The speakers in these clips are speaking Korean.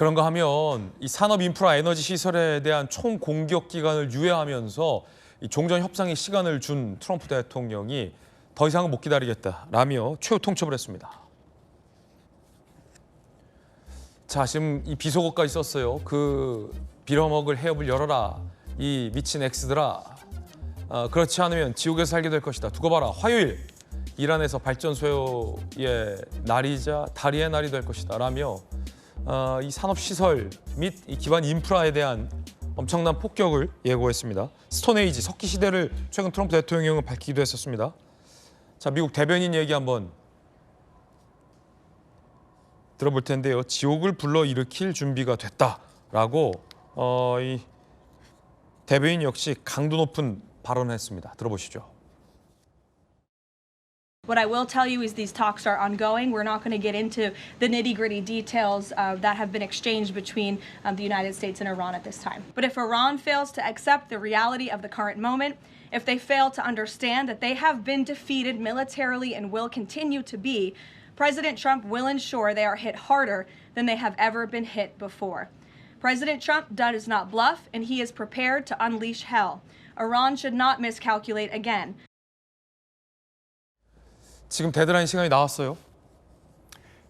그런가 하면 이 산업 인프라 에너지 시설에 대한 총 공격 기간을 유예하면서 이 종전 협상의 시간을 준 트럼프 대통령이 더 이상은 못 기다리겠다라며 최후 통첩을 했습니다. 자, 지금 이 비속어까지 썼어요. 그 빌어먹을 해협을 열어라. 이 미친 엑스들아. 그렇지 않으면 지옥에서 살게 될 것이다. 두고 봐라. 화요일 이란에서 발전소의 날이자 다리의 날이 될 것이다. 라며 이 산업시설 및 이 기반 인프라에 대한 엄청난 폭격을 예고했습니다. 스톤에이지, 석기 시대를 최근 트럼프 대통령은 밝히기도 했었습니다. 자, 미국 대변인 얘기 한번 들어볼 텐데요. 지옥을 불러일으킬 준비가 됐다라고 이 대변인 역시 강도 높은 발언을 했습니다. 들어보시죠. What I will tell you is these talks are ongoing. We're not going to get into the nitty-gritty details that have been exchanged between the United States and Iran at this time. But if Iran fails to accept the reality of the current moment, if they fail to understand that they have been defeated militarily and will continue to be, President Trump will ensure they are hit harder than they have ever been hit before. President Trump does not bluff, and he is prepared to unleash hell. Iran should not miscalculate again. 지금 데드라인 시간이 나왔어요.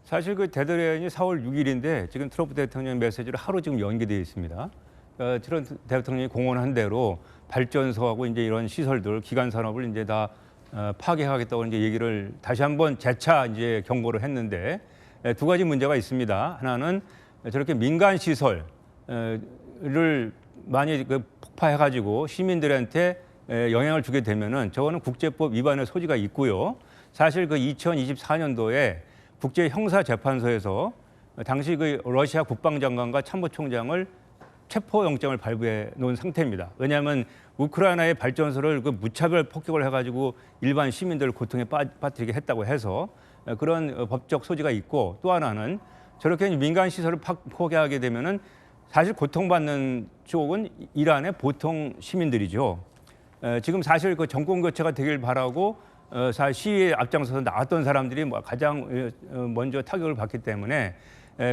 사실 그 데드라인이 4월 6일인데 지금 트럼프 대통령 메시지로 하루 지금 연기되어 있습니다. 트럼프 대통령이 공언한 대로 발전소하고 이제 이런 시설들, 기간 산업을 이제 다 파괴하겠다고 이제 얘기를 다시 한번 재차 이제 경고를 했는데 두 가지 문제가 있습니다. 하나는 저렇게 민간 시설을 많이 폭파해가지고 시민들한테 영향을 주게 되면은 저거는 국제법 위반의 소지가 있고요. 사실 그 2024년도에 국제형사재판소에서 당시 그 러시아 국방장관과 참모총장을 체포영장을 발부해 놓은 상태입니다. 왜냐하면 우크라이나의 발전소를 그 무차별 폭격을 해가지고 일반 시민들을 고통에 빠뜨리게 했다고 해서 그런 법적 소지가 있고, 또 하나는 저렇게 민간 시설을 포기하게 되면은 사실 고통받는 쪽은 이란의 보통 시민들이죠. 지금 사실 그 정권 교체가 되길 바라고 사실 시위에 앞장서서 나왔던 사람들이 가장 먼저 타격을 받기 때문에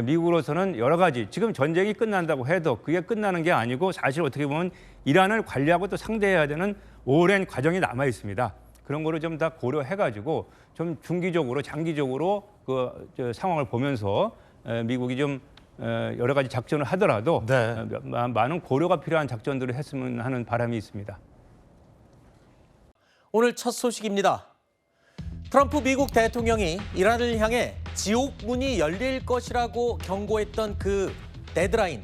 미국으로서는 여러 가지 지금 전쟁이 끝난다고 해도 그게 끝나는 게 아니고 사실 어떻게 보면 이란을 관리하고 또 상대해야 되는 오랜 과정이 남아 있습니다. 그런 거를 좀 다 고려해가지고 좀 중기적으로 장기적으로 그 상황을 보면서 미국이 좀 여러 가지 작전을 하더라도 네. 많은 고려가 필요한 작전들을 했으면 하는 바람이 있습니다. 오늘 첫 소식입니다. 트럼프 미국 대통령이 이란을 향해 지옥 문이 열릴 것이라고 경고했던 그 데드라인,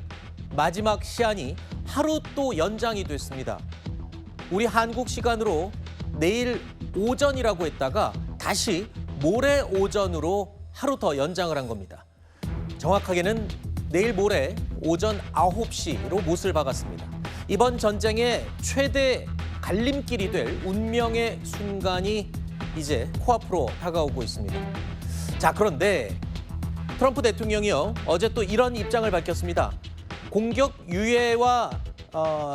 마지막 시한이 하루 또 연장이 됐습니다. 우리 한국 시간으로 내일 오전이라고 했다가 다시 모레 오전으로 하루 더 연장을 한 겁니다. 정확하게는 내일 모레 오전 9시로 못을 박았습니다. 이번 전쟁의 최대 갈림길이 될 운명의 순간이 이제 코앞으로 다가오고 있습니다. 자, 그런데 트럼프 대통령이요, 어제 또 이런 입장을 밝혔습니다. 공격 유예와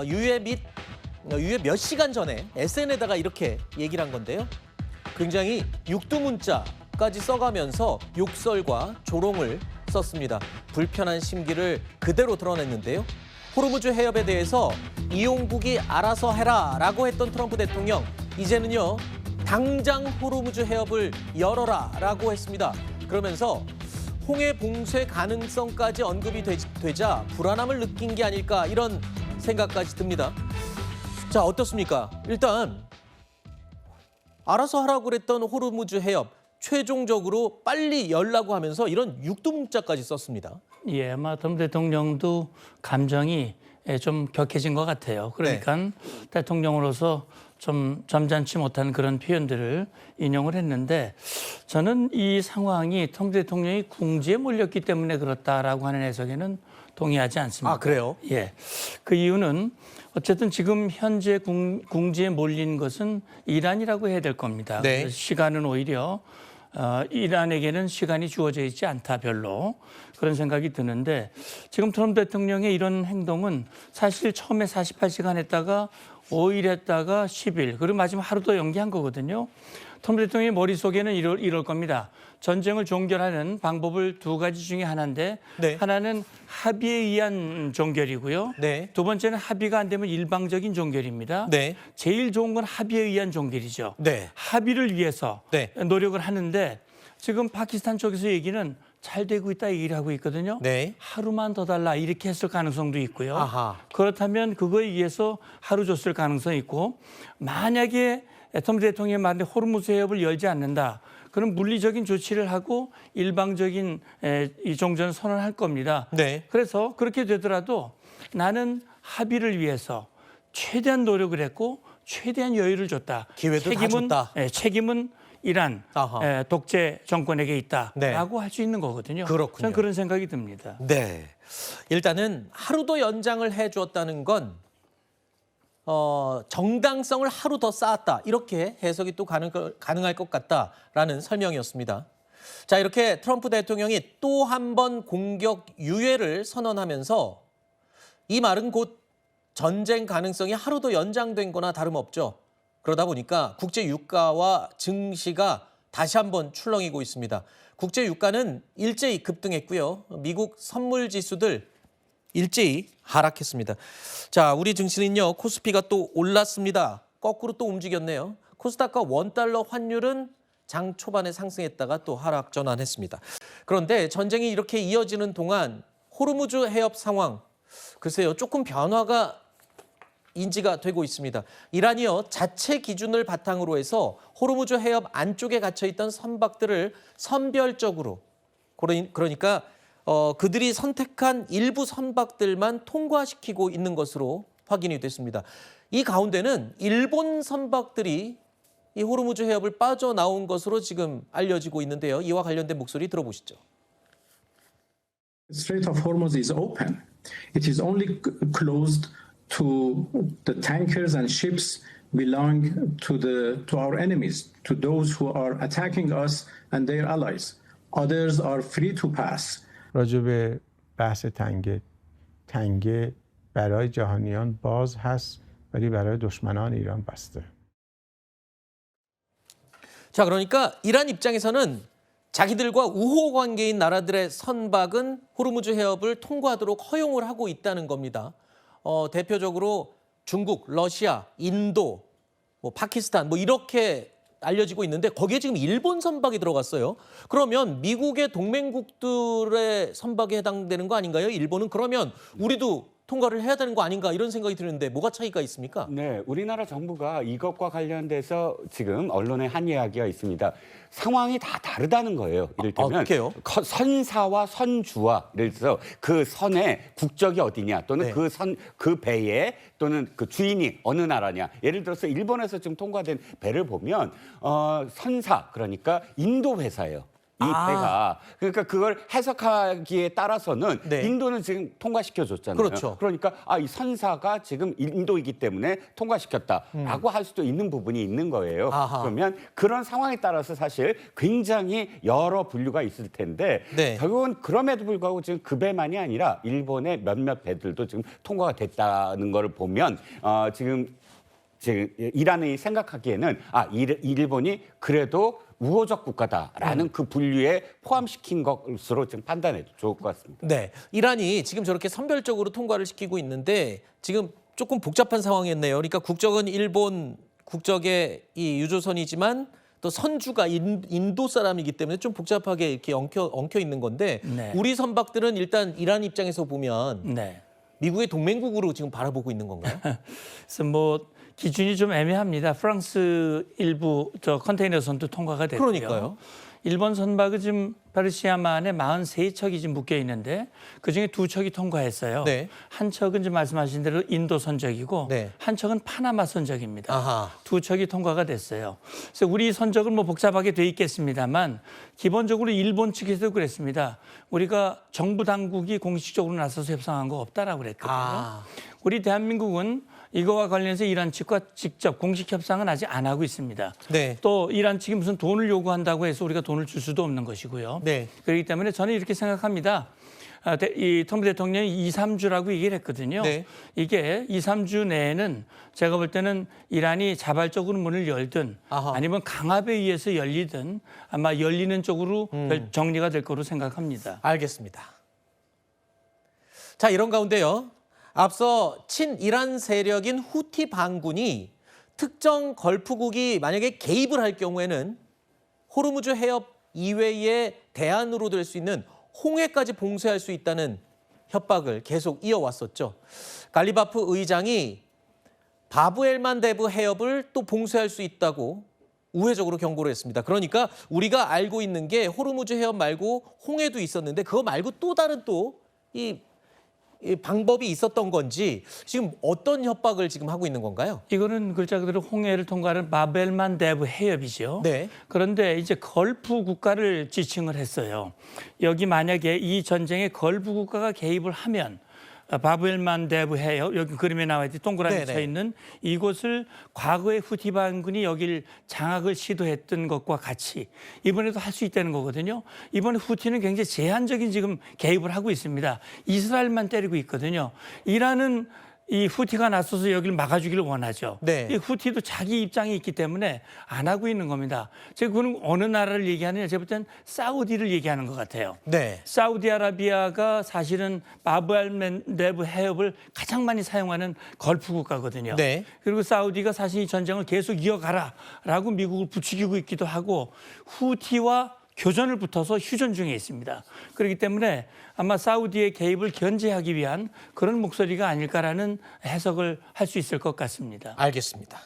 유예 몇 시간 전에 SNS에다가 이렇게 얘기를 한 건데요. 굉장히 육두문자까지 써가면서 욕설과 조롱을 썼습니다. 불편한 심기를 그대로 드러냈는데요. 호르무즈 해협에 대해서 이용국이 알아서 해라라고 했던 트럼프 대통령, 이제는요 당장 호르무즈 해협을 열어라라고 했습니다. 그러면서 홍해 봉쇄 가능성까지 언급이 되자 불안함을 느낀 게 아닐까, 이런 생각까지 듭니다. 자, 어떻습니까? 일단 알아서 하라고 그랬던 호르무즈 해협 최종적으로 빨리 열라고 하면서 이런 육두문자까지 썼습니다. 예, 아마 트럼프 대통령도 감정이 좀 격해진 것 같아요. 그러니까 네. 대통령으로서 좀 점잖지 못한 그런 표현들을 인용을 했는데, 저는 이 상황이 트럼프 대통령이 궁지에 몰렸기 때문에 그렇다라고 하는 해석에는 동의하지 않습니다. 아, 그래요? 예. 그 이유는 어쨌든 지금 현재 궁지에 몰린 것은 이란이라고 해야 될 겁니다. 네. 시간은 오히려 이란에게는 시간이 주어져 있지 않다, 별로. 그런 생각이 드는데, 지금 트럼프 대통령의 이런 행동은 사실 처음에 48시간 했다가 5일 했다가 10일, 그리고 마지막 하루 더 연기한 거거든요. 트럼프 대통령의 머릿속에는 이럴 겁니다. 전쟁을 종결하는 방법을 두 가지 중에 하나인데 네. 하나는 합의에 의한 종결이고요. 네. 두 번째는 합의가 안 되면 일방적인 종결입니다. 네. 제일 좋은 건 합의에 의한 종결이죠. 네. 합의를 위해서 네. 노력을 하는데 지금 파키스탄 쪽에서 얘기는 잘 되고 있다 얘기를 하고 있거든요. 네. 하루만 더 달라 이렇게 했을 가능성도 있고요. 아하. 그렇다면 그거에 의해서 하루 줬을 가능성이 있고 만약에 트럼프 대통령이 말하는 호르무즈 해협을 열지 않는다. 그럼 물리적인 조치를 하고 일방적인 이 종전을 선언할 겁니다. 네. 그래서 그렇게 되더라도 나는 합의를 위해서 최대한 노력을 했고 최대한 여유를 줬다. 기회도 다 줬다. 책임은 이란 아하. 독재 정권에게 있다라고 네. 할 수 있는 거거든요. 그렇군요. 저는 그런 생각이 듭니다. 네. 일단은 하루도 연장을 해주었다는 건 정당성을 하루 더 쌓았다. 이렇게 해석이 또 가능할 것 같다라는 설명이었습니다. 자, 이렇게 트럼프 대통령이 또 한 번 공격 유예를 선언하면서 이 말은 곧 전쟁 가능성이 하루 더 연장된 거나 다름없죠. 그러다 보니까 국제 유가와 증시가 다시 한번 출렁이고 있습니다. 국제 유가는 일제히 급등했고요. 미국 선물 지수들 일제히 하락했습니다. 자, 우리 증시는요. 코스피가 또 올랐습니다. 거꾸로 또 움직였네요. 코스닥과 원달러 환율은 장 초반에 상승했다가 또 하락 전환했습니다. 그런데 전쟁이 이렇게 이어지는 동안 호르무즈 해협 상황 글쎄요. 조금 변화가 인지가 되고 있습니다. 이란이요. 자체 기준을 바탕으로 해서 호르무즈 해협 안쪽에 갇혀있던 선박들을 선별적으로 그러니까 그들이 선택한 일부 선박들만 통과시키고 있는 것으로 확인이 됐습니다. 이 가운데는 일본 선박들이 이 호르무즈 해협을 빠져나온 것으로 지금 알려지고 있는데요. 이와 관련된 목소리 들어보시죠. The Strait of Hormuz is open. It is only closed to the tankers and ships belong to our enemies, to those who are attacking us and their allies. Others are free to pass. راجع به بحث تنگه برای جهانیان باز هست ولی برای دشمنان ایران بسته. 자, 그러니까 이란 입장에서는 자기들과 우호 관계인 나라들의 선박은 호르무즈 해협을 통과하도록 허용을 하고 있다는 겁니다. 대표적으로 중국, 러시아, 인도, 파키스탄 이렇게 알려지고 있는데 거기에 지금 일본 선박이 들어갔어요. 그러면 미국의 동맹국들의 선박에 해당되는 거 아닌가요? 일본은 그러면 우리도 통과를 해야 되는 거 아닌가 이런 생각이 드는데 뭐가 차이가 있습니까? 네, 우리나라 정부가 이것과 관련돼서 지금 언론에 한 이야기가 있습니다. 상황이 다 다르다는 거예요. 이를테면 어떡해요? 선사와 선주와 예를 들어서 그 선의 국적이 어디냐 또는 네. 그 배에 또는 그 주인이 어느 나라냐. 예를 들어서 일본에서 지금 통과된 배를 보면 선사 그러니까 인도 회사예요. 이 배가 그러니까 그걸 해석하기에 따라서는 네. 인도는 지금 통과시켜 줬잖아요. 그렇죠. 그러니까 이 선사가 지금 인도이기 때문에 통과시켰다라고 할 수도 있는 부분이 있는 거예요. 아하. 그러면 그런 상황에 따라서 사실 굉장히 여러 분류가 있을 텐데 네. 결국은 그럼에도 불구하고 지금 그 배만이 아니라 일본의 몇몇 배들도 지금 통과가 됐다는 걸 보면 지금 이란이 생각하기에는 일본이 그래도 우호적 국가다라는 그 분류에 포함시킨 것으로 지금 판단해도 좋을 것 같습니다. 네, 이란이 지금 저렇게 선별적으로 통과를 시키고 있는데 지금 조금 복잡한 상황이었네요. 그러니까 국적은 일본 국적의 이 유조선이지만 또 선주가 인도 사람이기 때문에 좀 복잡하게 이렇게 엉켜 있는 건데 네. 우리 선박들은 일단 이란 입장에서 보면 네. 미국의 동맹국으로 지금 바라보고 있는 건가요? 그래서 기준이 좀 애매합니다. 프랑스 일부 컨테이너 선도 통과가 됐고요. 그러니까요. 일본 선박은 지금 페르시아만에 43척이 지금 묶여 있는데 그중에 2척이 통과했어요. 네. 한 척은 지금 말씀하신 대로 인도 선적이고 네. 한 척은 파나마 선적입니다. 아하. 2척이 통과가 됐어요. 그래서 우리 선적은 복잡하게 돼 있겠습니다만 기본적으로 일본 측에서도 그랬습니다. 우리가 정부 당국이 공식적으로 나서서 협상한 거 없다라고 그랬거든요. 우리 대한민국은 이거와 관련해서 이란 측과 직접 공식 협상은 아직 안 하고 있습니다. 네. 또 이란 측이 무슨 돈을 요구한다고 해서 우리가 돈을 줄 수도 없는 것이고요. 네. 그렇기 때문에 저는 이렇게 생각합니다. 이 트럼프 대통령이 2, 3주라고 얘기를 했거든요. 네. 이게 2, 3주 내에는 제가 볼 때는 이란이 자발적으로 문을 열든 아하. 아니면 강압에 의해서 열리든 아마 열리는 쪽으로 정리가 될 거로 생각합니다. 알겠습니다. 자, 이런 가운데요. 앞서 친이란 세력인 후티 반군이 특정 걸프국이 만약에 개입을 할 경우에는 호르무즈 해협 이외의 대안으로 될 수 있는 홍해까지 봉쇄할 수 있다는 협박을 계속 이어왔었죠. 갈리바프 의장이 바브엘만데브 해협을 또 봉쇄할 수 있다고 우회적으로 경고를 했습니다. 그러니까 우리가 알고 있는 게 호르무즈 해협 말고 홍해도 있었는데 그거 말고 또 다른 또 이 방법이 있었던 건지 지금 어떤 협박을 지금 하고 있는 건가요? 이거는 글자 그대로 홍해를 통과하는 바벨만데브 해협이죠. 네. 그런데 이제 걸프 국가를 지칭을 했어요. 여기 만약에 이 전쟁에 걸프 국가가 개입을 하면 바벨만데브 해협, 여기 그림에 나와 있듯이 동그라미 네네. 쳐 있는 이곳을 과거에 후티 반군이 여길 장악을 시도했던 것과 같이 이번에도 할 수 있다는 거거든요. 이번에 후티는 굉장히 제한적인 지금 개입을 하고 있습니다. 이스라엘만 때리고 있거든요. 이란은 이 후티가 나서서 여기를 막아주기를 원하죠. 네. 이 후티도 자기 입장이 있기 때문에 안 하고 있는 겁니다. 제가 그는 어느 나라를 얘기하느냐, 제가 볼 땐 사우디를 얘기하는 것 같아요. 네. 사우디아라비아가 사실은 바브알만데브 해협을 가장 많이 사용하는 걸프 국가거든요. 네. 그리고 사우디가 사실 이 전쟁을 계속 이어가라라고 미국을 부추기고 있기도 하고 후티와 교전을 붙어서 휴전 중에 있습니다. 그렇기 때문에 아마 사우디의 개입을 견제하기 위한 그런 목소리가 아닐까라는 해석을 할 수 있을 것 같습니다. 알겠습니다.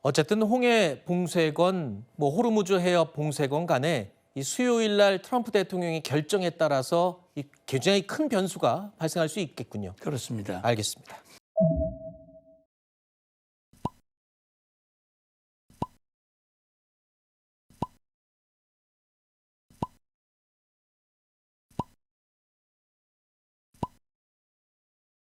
어쨌든 홍해 봉쇄건 뭐 호르무즈 해협 봉쇄건 간에 이 수요일 날 트럼프 대통령의 결정에 따라서 이 굉장히 큰 변수가 발생할 수 있겠군요. 그렇습니다. 알겠습니다.